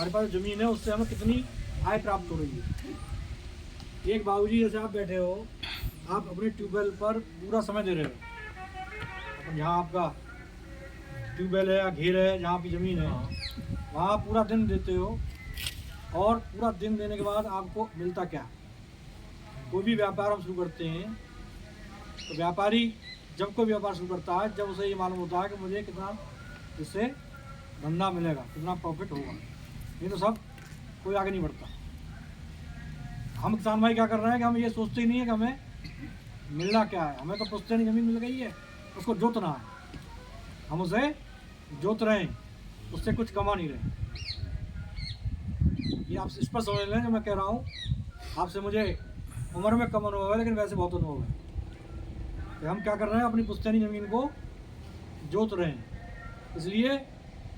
हमारे पास ज़मीन है उससे हमें कितनी आय प्राप्त हो रही है। एक बाबूजी जैसे आप बैठे हो, आप अपने ट्यूबवेल पर पूरा समय दे रहे हो। अपन जहाँ आपका ट्यूबवेल है या घेर है, जहाँ आपकी ज़मीन है, वहाँ पूरा दिन देते हो, और पूरा दिन देने के बाद आपको मिलता क्या? कोई भी व्यापार हम शुरू करते हैं तो व्यापारी जब कोई व्यापार शुरू करता है, जब उसे ये मालूम होता है कि मुझे कितना इससे धंधा मिलेगा, कितना प्रॉफिट होगा, नहीं तो सब कोई आगे नहीं बढ़ता। हम किसान भाई क्या कर रहे हैं कि हम ये सोचते ही नहीं है कि हमें मिलना क्या है। हमें तो पुश्तैनी नहीं, ज़मीन मिल गई है, उसको जोतना है, हम उसे जोत रहे हैं, उससे कुछ कमा नहीं रहे। ये आप इस पर समझ लें जो मैं कह रहा हूँ। आपसे मुझे उम्र में कम अनुभव है, लेकिन वैसे बहुत अनुभव है कि हम क्या कर रहे हैं, अपनी पुश्तैनी ज़मीन को जोत रहे हैं, इसलिए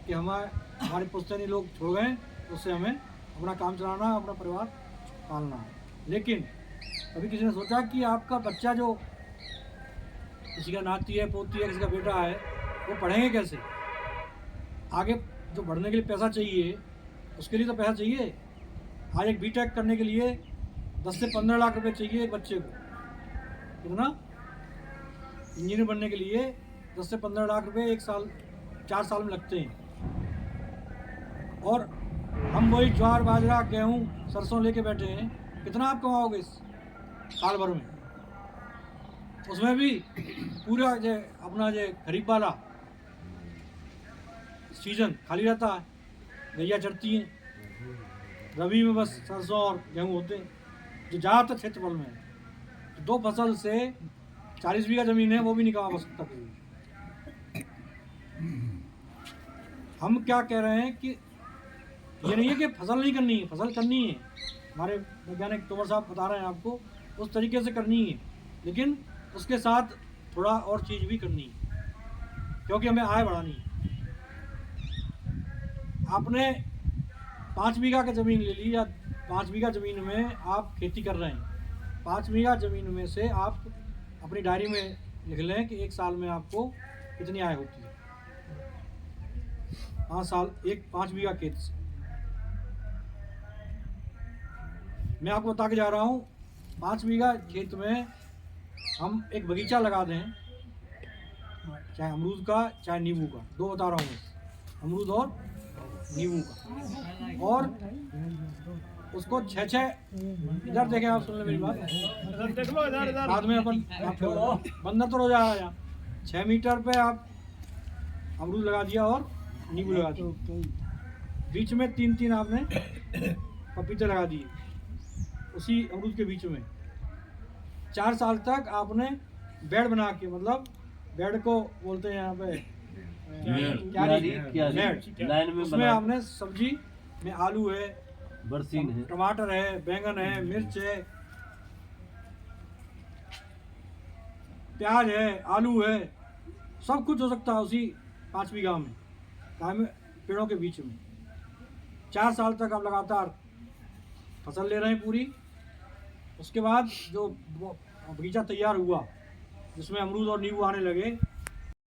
कि हमारे पुश्तैनी लोग छोड़ गए, उससे हमें अपना काम चलाना है, अपना परिवार पालना है। लेकिन कभी किसी ने सोचा कि आपका बच्चा जो किसी का नाती है, पोती है, किसी का बेटा है, वो पढ़ेंगे कैसे? आगे जो बढ़ने के लिए पैसा चाहिए, उसके लिए तो पैसा चाहिए। आज एक बीटेक करने के लिए 10 से 15 लाख रुपए चाहिए एक बच्चे को। कितना? इंजीनियर बनने के लिए 10 से 15 लाख रुपए एक साल, 4 साल में लगते हैं। और हम वही ज्वार, बाजरा, गेहूँ, सरसों लेके बैठे हैं, कितना आप कमाओगे इस साल भर में? उसमें भी पूरा जो अपना जो खरीफ वाला सीजन खाली रहता है, गैया चढ़ती हैं। रबी में बस सरसों और गेहूँ होते हैं, जो ज़्यादातर क्षेत्रफल में है। तो 2 फसल से 40 बीघा ज़मीन है, वो भी नहीं कमा सकता कोई। हम क्या कह रहे हैं कि ये नहीं है कि फसल नहीं करनी है, फसल करनी है। हमारे वैज्ञानिक तोमर साहब बता रहे हैं आपको, उस तरीके से करनी है, लेकिन उसके साथ थोड़ा और चीज़ भी करनी है, क्योंकि हमें आय बढ़ानी है। आपने 5 बीघा की ज़मीन ले ली, या 5 बीघा ज़मीन में आप खेती कर रहे हैं। 5 बीघा ज़मीन में से आप अपनी डायरी में लिख लें कि एक साल में आपको कितनी आय होती है। 5 साल, 5 बीघा खेत से मैं आपको बता के जा रहा हूँ। 5 बीघा खेत में हम एक बगीचा लगा दें, चाहे अमरूद का चाहे नींबू का, 2 बता रहा हूँ मैं, अमरूद और नींबू का, और उसको 6-6, इधर देखें आप, सुन लें मेरी बात, बाद में अपन बंदर तो हो जाएगा यहाँ। 6 मीटर पे आप अमरूद लगा दिया और नींबू लगा दिया, बीच में 3-3 आपने पपीते लगा दिए, उसी अमरूद के बीच में। 4 साल तक आपने बेड बना के, मतलब बेड को बोलते हैं यहाँ पे बेड, उसमें आपने सब्जी में आलू है, बरसीन है, टमाटर है, बैंगन है, मिर्च है, प्याज है, आलू है, सब कुछ हो सकता है उसी 5 बीघा में, पेड़ों के बीच में। 4 साल तक आप लगातार फसल ले रहे हैं पूरी। उसके बाद जो बगीचा तैयार हुआ, जिसमें अमरूद और नींबू आने लगे,